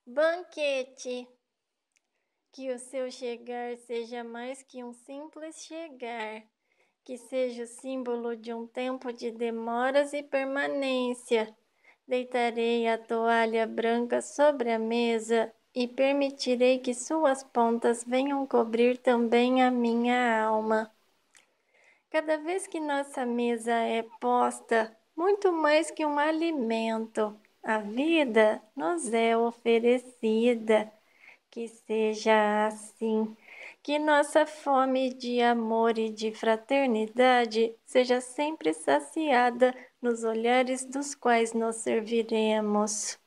Banquete. Que o seu chegar seja mais que um simples chegar, que seja o símbolo de um tempo de demoras e permanência. Deitarei a toalha branca sobre a mesa e permitirei que suas pontas venham cobrir também a minha alma. Cada vez que nossa mesa é posta, muito mais que um alimento, a vida nos é oferecida. Que seja assim, que nossa fome de amor e de fraternidade seja sempre saciada nos olhares dos quais nos serviremos.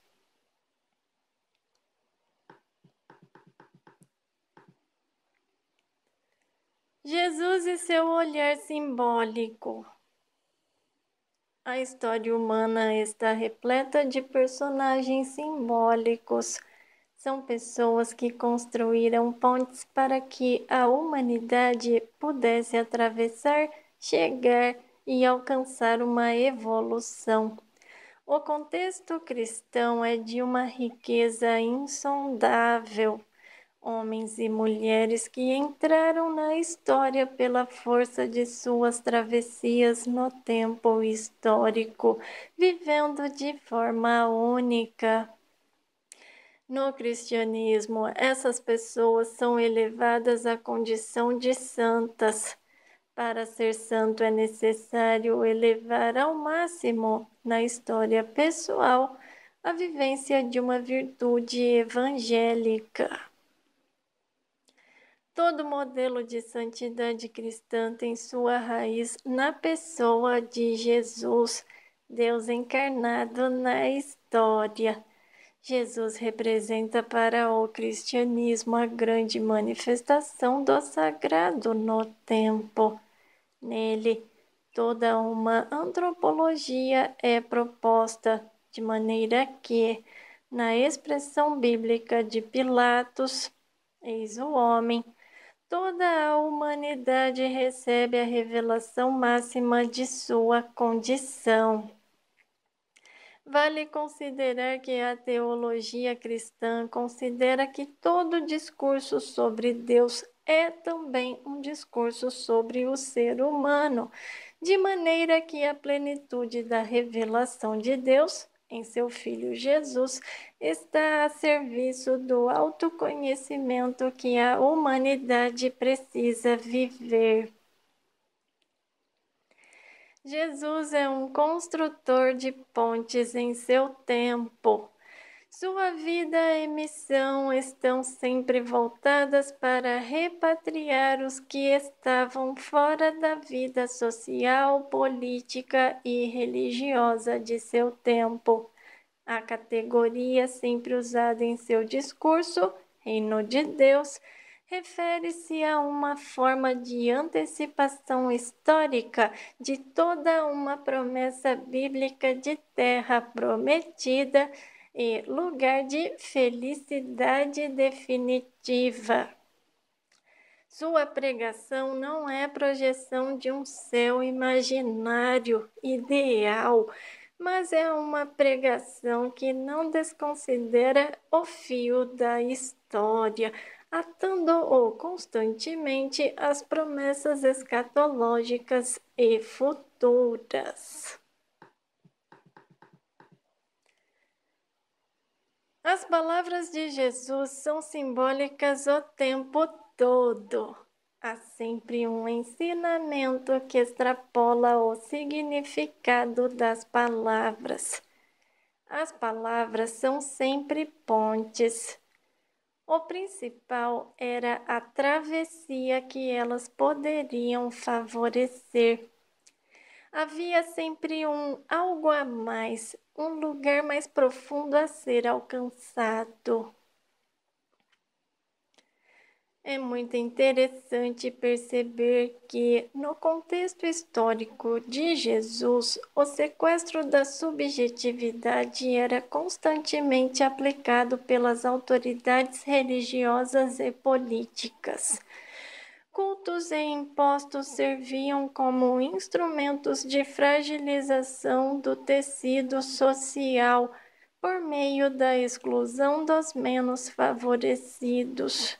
Jesus e seu olhar simbólico. A história humana está repleta de personagens simbólicos. São pessoas que construíram pontes para que a humanidade pudesse atravessar, chegar e alcançar uma evolução. O contexto cristão é de uma riqueza insondável. Homens e mulheres que entraram na história pela força de suas travessias no tempo histórico, vivendo de forma única. No cristianismo, essas pessoas são elevadas à condição de santas. Para ser santo é necessário elevar ao máximo, na história pessoal, a vivência de uma virtude evangélica. Todo modelo de santidade cristã tem sua raiz na pessoa de Jesus, Deus encarnado na história. Jesus representa para o cristianismo a grande manifestação do sagrado no tempo. Nele, toda uma antropologia é proposta, de maneira que, na expressão bíblica de Pilatos, eis o homem, toda a humanidade recebe a revelação máxima de sua condição. Vale considerar que a teologia cristã considera que todo discurso sobre Deus é também um discurso sobre o ser humano, de maneira que a plenitude da revelação de Deus em seu Filho Jesus está a serviço do autoconhecimento que a humanidade precisa viver. Jesus é um construtor de pontes em seu tempo. Sua vida e missão estão sempre voltadas para repatriar os que estavam fora da vida social, política e religiosa de seu tempo. A categoria sempre usada em seu discurso, Reino de Deus, refere-se a uma forma de antecipação histórica de toda uma promessa bíblica de terra prometida e lugar de felicidade definitiva. Sua pregação não é projeção de um céu imaginário, ideal, mas é uma pregação que não desconsidera o fio da história, atando-o constantemente às promessas escatológicas e futuras. As palavras de Jesus são simbólicas o tempo todo. Há sempre um ensinamento que extrapola o significado das palavras. As palavras são sempre pontes. O principal era a travessia que elas poderiam favorecer. Havia sempre algo a mais, um lugar mais profundo a ser alcançado. É muito interessante perceber que, no contexto histórico de Jesus, o sequestro da subjetividade era constantemente aplicado pelas autoridades religiosas e políticas. Cultos e impostos serviam como instrumentos de fragilização do tecido social, por meio da exclusão dos menos favorecidos.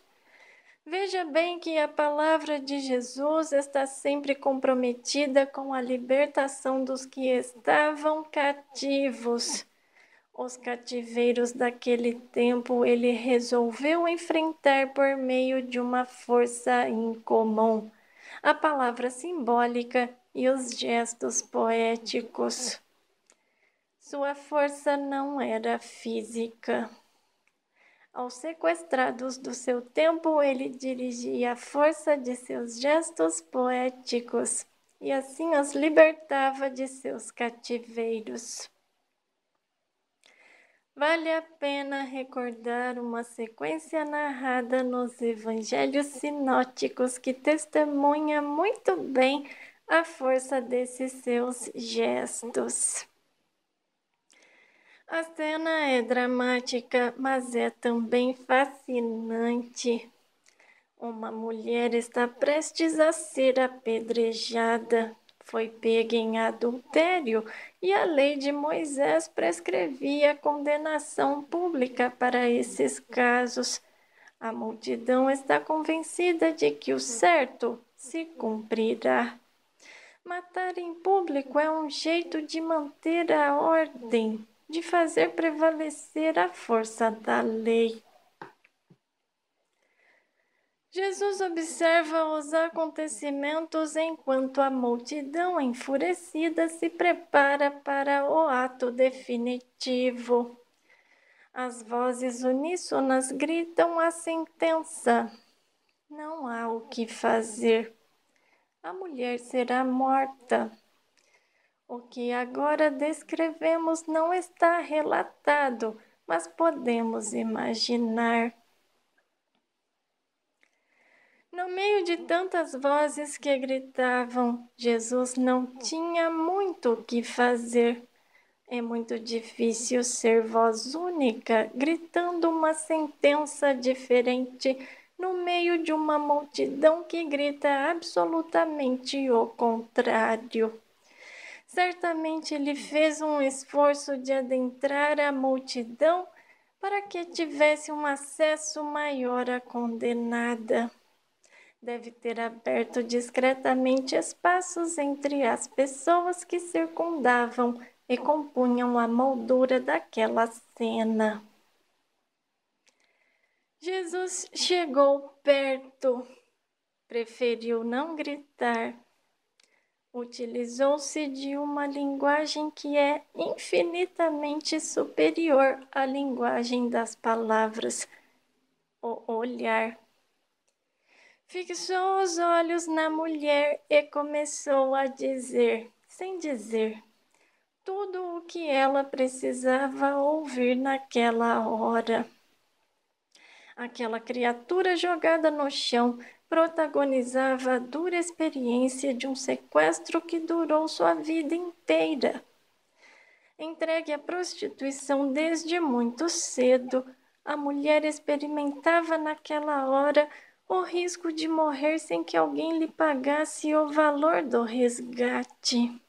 Veja bem que a palavra de Jesus está sempre comprometida com a libertação dos que estavam cativos. Os cativeiros daquele tempo ele resolveu enfrentar por meio de uma força incomum, a palavra simbólica e os gestos poéticos. Sua força não era física. Aos sequestrados do seu tempo, ele dirigia a força de seus gestos poéticos e assim os libertava de seus cativeiros. Vale a pena recordar uma sequência narrada nos evangelhos sinóticos que testemunha muito bem a força desses seus gestos. A cena é dramática, mas é também fascinante. Uma mulher está prestes a ser apedrejada. Foi pega em adultério e a lei de Moisés prescrevia condenação pública para esses casos. A multidão está convencida de que o certo se cumprirá. Matar em público é um jeito de manter a ordem, de fazer prevalecer a força da lei. Jesus observa os acontecimentos enquanto a multidão enfurecida se prepara para o ato definitivo. As vozes uníssonas gritam a sentença. Não há o que fazer. A mulher será morta. O que agora descrevemos não está relatado, mas podemos imaginar. No meio de tantas vozes que gritavam, Jesus não tinha muito o que fazer. É muito difícil ser voz única, gritando uma sentença diferente no meio de uma multidão que grita absolutamente o contrário. Certamente ele fez um esforço de adentrar a multidão para que tivesse um acesso maior à condenada. Deve ter aberto discretamente espaços entre as pessoas que circundavam e compunham a moldura daquela cena. Jesus chegou perto, preferiu não gritar. Utilizou-se de uma linguagem que é infinitamente superior à linguagem das palavras, o olhar. Fixou os olhos na mulher e começou a dizer, sem dizer, tudo o que ela precisava ouvir naquela hora. Aquela criatura jogada no chão protagonizava a dura experiência de um sequestro que durou sua vida inteira. Entregue à prostituição desde muito cedo, a mulher experimentava naquela hora o risco de morrer sem que alguém lhe pagasse o valor do resgate.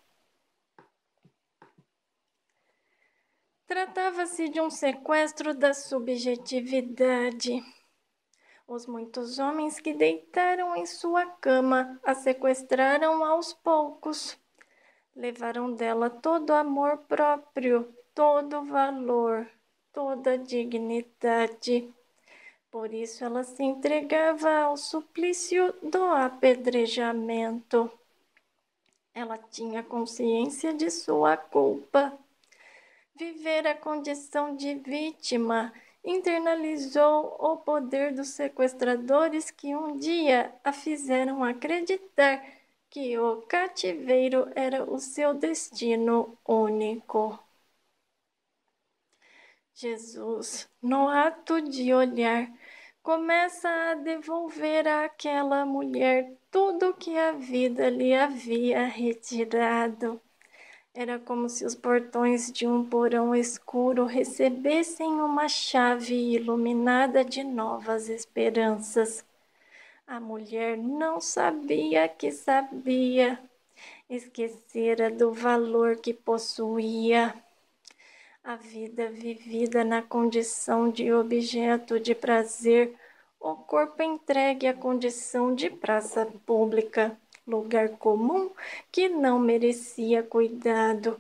Tratava-se de um sequestro da subjetividade. Os muitos homens que deitaram em sua cama a sequestraram aos poucos. Levaram dela todo amor próprio, todo valor, toda dignidade. Por isso ela se entregava ao suplício do apedrejamento. Ela tinha consciência de sua culpa. Viver a condição de vítima internalizou o poder dos sequestradores que um dia a fizeram acreditar que o cativeiro era o seu destino único. Jesus, no ato de olhar, começa a devolver àquela mulher tudo que a vida lhe havia retirado. Era como se os portões de um porão escuro recebessem uma chave iluminada de novas esperanças. A mulher não sabia que sabia, esquecera do valor que possuía. A vida vivida na condição de objeto de prazer, o corpo entregue à condição de praça pública, lugar comum que não merecia cuidado.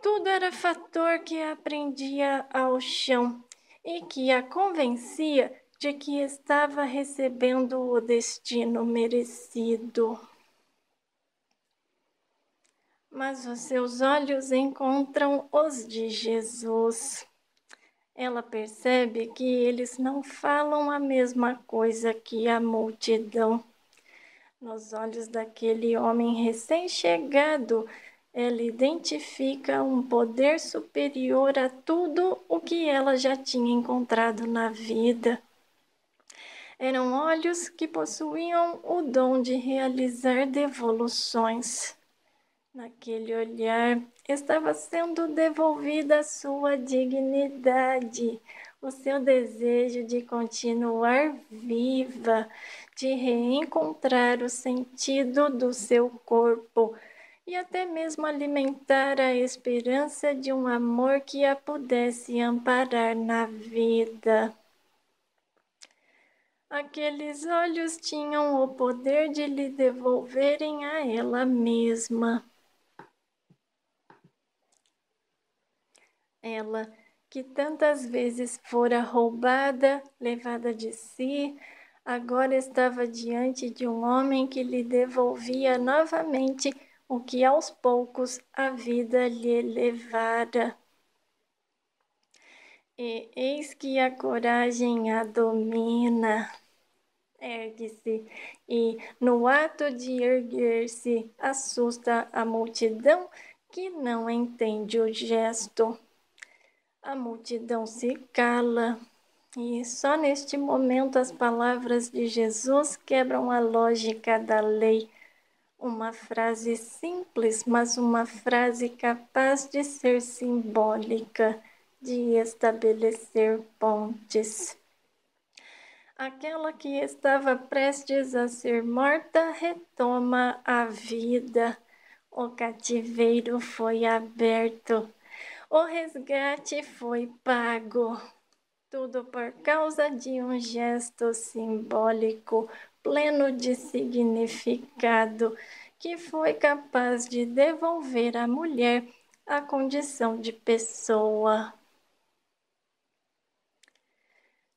Tudo era fator que a prendia ao chão e que a convencia de que estava recebendo o destino merecido. Mas os seus olhos encontram os de Jesus. Ela percebe que eles não falam a mesma coisa que a multidão. Nos olhos daquele homem recém-chegado, ela identifica um poder superior a tudo o que ela já tinha encontrado na vida. Eram olhos que possuíam o dom de realizar devoluções. Naquele olhar estava sendo devolvida a sua dignidade, o seu desejo de continuar viva, de reencontrar o sentido do seu corpo e até mesmo alimentar a esperança de um amor que a pudesse amparar na vida. Aqueles olhos tinham o poder de lhe devolverem a ela mesma. Ela, que tantas vezes fora roubada, levada de si, agora estava diante de um homem que lhe devolvia novamente o que aos poucos a vida lhe levara. E eis que a coragem a domina. Ergue-se e, no ato de erguer-se, assusta a multidão que não entende o gesto. A multidão se cala e só neste momento as palavras de Jesus quebram a lógica da lei. Uma frase simples, mas uma frase capaz de ser simbólica, de estabelecer pontes. Aquela que estava prestes a ser morta retoma a vida. O cativeiro foi aberto. O resgate foi pago, tudo por causa de um gesto simbólico pleno de significado que foi capaz de devolver à mulher a condição de pessoa.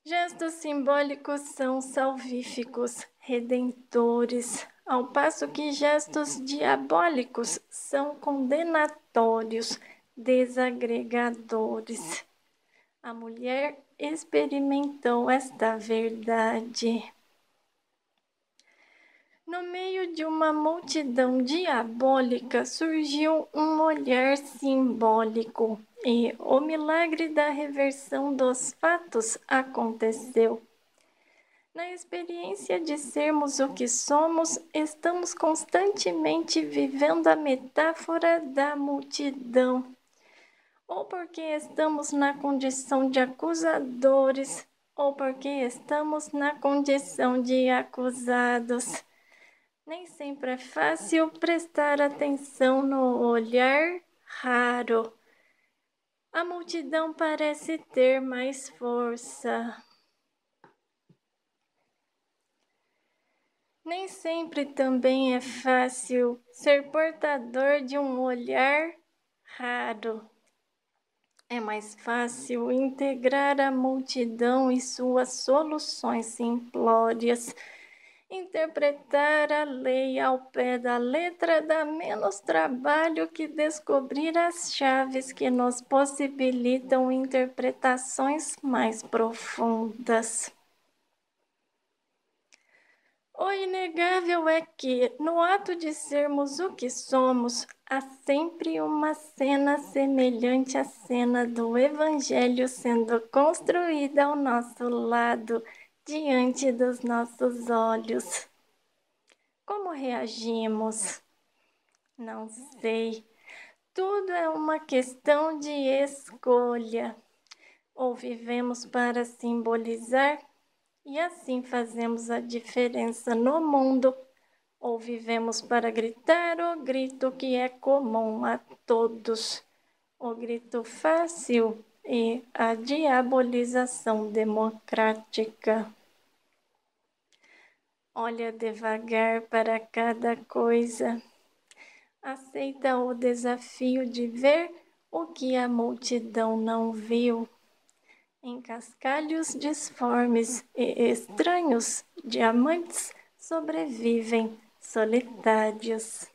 Gestos simbólicos são salvíficos, redentores, ao passo que gestos diabólicos são condenatórios, desagregadores. A mulher experimentou esta verdade. No meio de uma multidão diabólica surgiu um olhar simbólico e o milagre da reversão dos fatos aconteceu. Na experiência de sermos o que somos, estamos constantemente vivendo a metáfora da multidão. Ou porque estamos na condição de acusadores, ou porque estamos na condição de acusados. Nem sempre é fácil prestar atenção no olhar raro. A multidão parece ter mais força. Nem sempre também é fácil ser portador de um olhar raro. É mais fácil integrar a multidão e suas soluções simplórias. Interpretar a lei ao pé da letra dá menos trabalho que descobrir as chaves que nos possibilitam interpretações mais profundas. O inegável é que, no ato de sermos o que somos, há sempre uma cena semelhante à cena do Evangelho sendo construída ao nosso lado, diante dos nossos olhos. Como reagimos? Não sei. Tudo é uma questão de escolha. Ou vivemos para simbolizar, e assim fazemos a diferença no mundo, ou vivemos para gritar o grito que é comum a todos. o grito fácil e a diabolização democrática. Olha devagar para cada coisa. Aceita o desafio de ver o que a multidão não viu. Em cascalhos disformes e estranhos, diamantes sobrevivem solitários.